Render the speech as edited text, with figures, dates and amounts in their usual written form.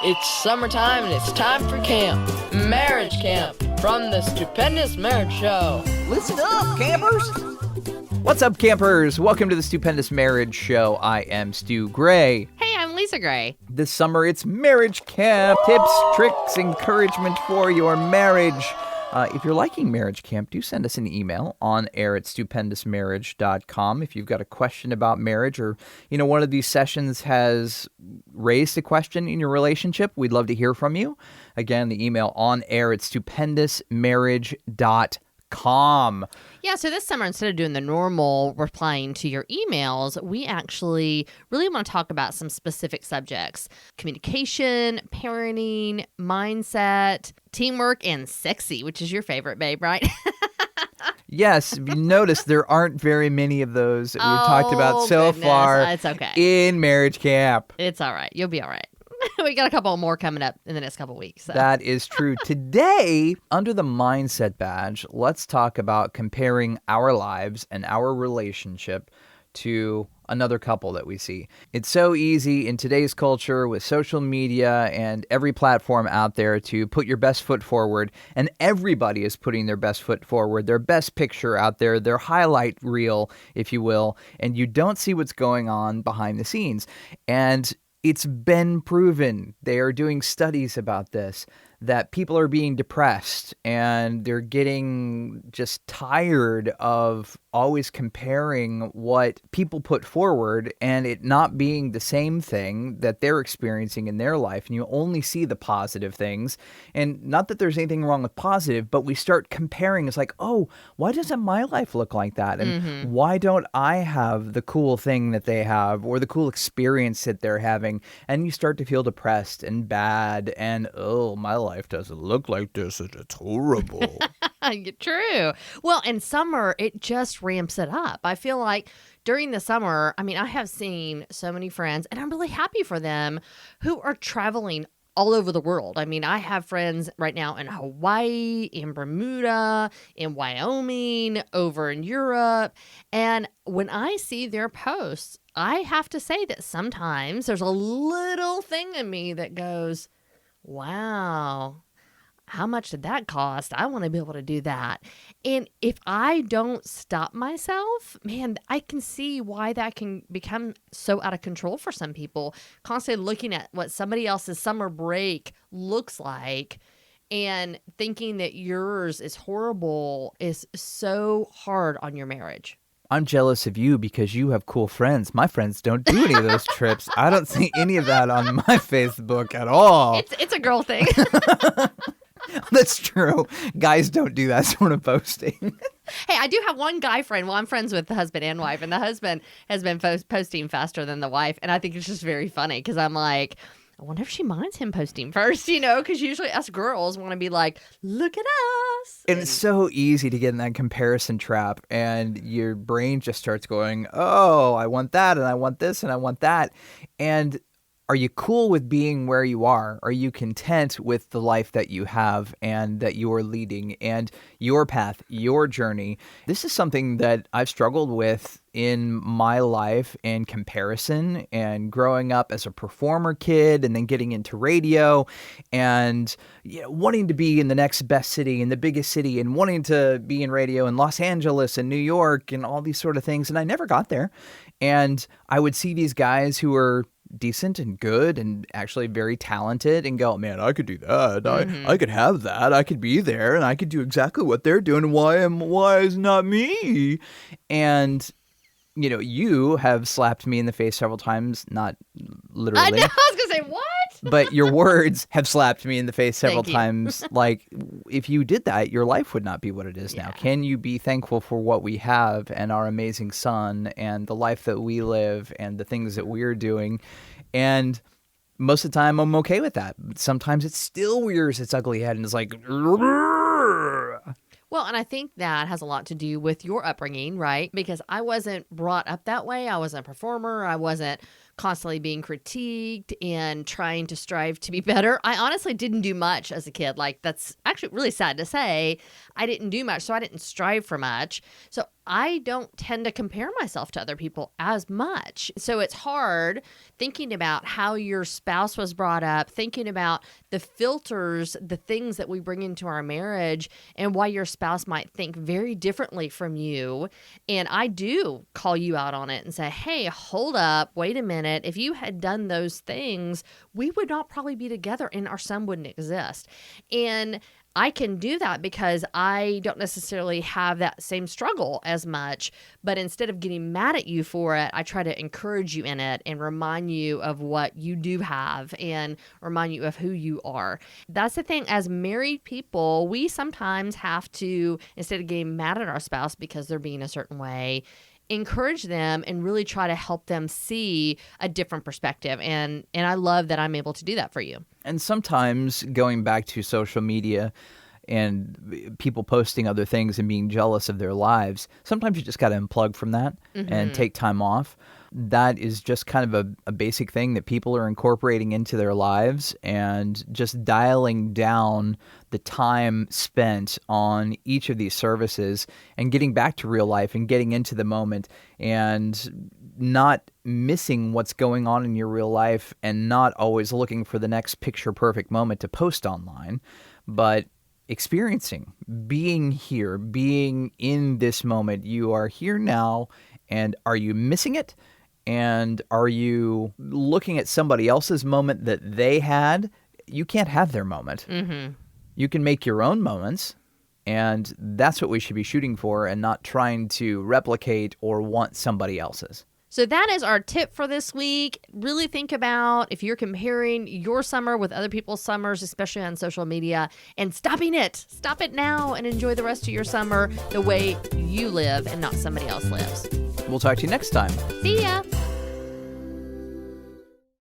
It's summertime and it's time for camp. Marriage Camp from the Stupendous Marriage Show. Listen up, campers! What's up, campers? Welcome to the Stupendous Marriage Show. I am Stu Gray. Hey, I'm Lisa Gray. This summer, it's Marriage Camp. Tips, tricks, encouragement for your marriage. If you're liking Marriage Camp, do send us an email on air@stupendousmarriage.com if you've got a question about marriage or, one of these sessions has raised a question in your relationship. We'd love to hear from you. Again, the email on air@stupendousmarriage.com. Yeah, so this summer, instead of doing the normal replying to your emails, we actually really want to talk about some specific subjects. Communication, parenting, mindset, teamwork, and sexy, which is your favorite, babe, right? Yes, if you notice, there aren't very many of those that we've talked about so far It's okay. in Marriage Camp. It's all right. You'll be all right. We got a couple more coming up in the next couple weeks. So. That is true. Today, under the Mindset badge, let's talk about comparing our lives and our relationship to another couple that we see. It's so easy in today's culture with social media and every platform out there to put your best foot forward, and everybody is putting their best foot forward, their best picture out there, their highlight reel, if you will, and you don't see what's going on behind the scenes. And it's been proven, they are doing studies about this, that people are being depressed and they're getting just tired of always comparing what people put forward and it not being the same thing that they're experiencing in their life. And you only see the positive things. And not that there's anything wrong with positive, but we start comparing. It's like, oh, why doesn't my life look like that? And why don't I have the cool thing that they have or the cool experience that they're having? And you start to feel depressed and bad and, oh, my life doesn't look like this. It's horrible. True. Well, in summer, it just ramps it up. I feel like during the summer, I have seen so many friends, and I'm really happy for them, who are traveling all over the world. I have friends right now in Hawaii, in Bermuda, in Wyoming, over in Europe. And when I see their posts, I have to say that sometimes there's a little thing in me that goes, wow, how much did that cost? I want to be able to do that. And if I don't stop myself, man, I can see why that can become so out of control for some people. Constantly looking at what somebody else's summer break looks like and thinking that yours is horrible is so hard on your marriage. I'm jealous of you because you have cool friends. My friends don't do any of those trips. I don't see any of that on my Facebook at all. It's a girl thing. That's true. Guys don't do that sort of posting. Hey, I do have one guy friend. Well, I'm friends with the husband and wife, and the husband has been posting faster than the wife. And I think it's just very funny because I'm like, I wonder if she minds him posting first, because usually us girls want to be like, look at us. And it's so easy to get in that comparison trap, and your brain just starts going, oh, I want that, and I want this, and I want that. And are you cool with being where you are? Are you content with the life that you have and that you're leading and your path, your journey? This is something that I've struggled with in my life and comparison and growing up as a performer kid and then getting into radio and wanting to be in the next best city, in the biggest city, and wanting to be in radio in Los Angeles and New York and all these sort of things. And I never got there. And I would see these guys who were decent and good and actually very talented and go, man, I could do that. I could have that. I could be there and I could do exactly what they're doing. Why is not me? And you have slapped me in the face several times, not literally. I know, I was going to say, what? But your words have slapped me in the face several Thank you. times. Like, if you did that, your life would not be what it is now. Can you be thankful for what we have and our amazing son and the life that we live and the things that we're doing? And most of the time, I'm okay with that. Sometimes it still rears its ugly head and is like, Well, and I think that has a lot to do with your upbringing, right? Because I wasn't brought up that way. I wasn't a performer. I wasn't constantly being critiqued and trying to strive to be better. I honestly didn't do much as a kid. Like, that's actually really sad to say. I didn't do much, so I didn't strive for much. So I don't tend to compare myself to other people as much. So it's hard thinking about how your spouse was brought up, thinking about the filters, the things that we bring into our marriage, and why your spouse might think very differently from you. And I do call you out on it and say, hey, hold up, wait a minute. If you had done those things, we would not probably be together and our son wouldn't exist. And I can do that because I don't necessarily have that same struggle as much, but instead of getting mad at you for it, I try to encourage you in it and remind you of what you do have and remind you of who you are. That's the thing. As married people, we sometimes have to, instead of getting mad at our spouse because they're being a certain way, encourage them and really try to help them see a different perspective. And I love that I'm able to do that for you. And sometimes going back to social media and people posting other things and being jealous of their lives, sometimes you just got to unplug from that and take time off. That is just kind of a basic thing that people are incorporating into their lives, and just dialing down the time spent on each of these services and getting back to real life and getting into the moment and not missing what's going on in your real life and not always looking for the next picture perfect moment to post online, but experiencing, being here, being in this moment. You are here now, and are you missing it? And are you looking at somebody else's moment that they had? You can't have their moment. You can make your own moments, and that's what we should be shooting for, and not trying to replicate or want somebody else's. So that is our tip for this week. Really think about if you're comparing your summer with other people's summers, especially on social media, and stopping it. Stop it now and enjoy the rest of your summer the way you live and not somebody else lives. We'll talk to you next time. See ya.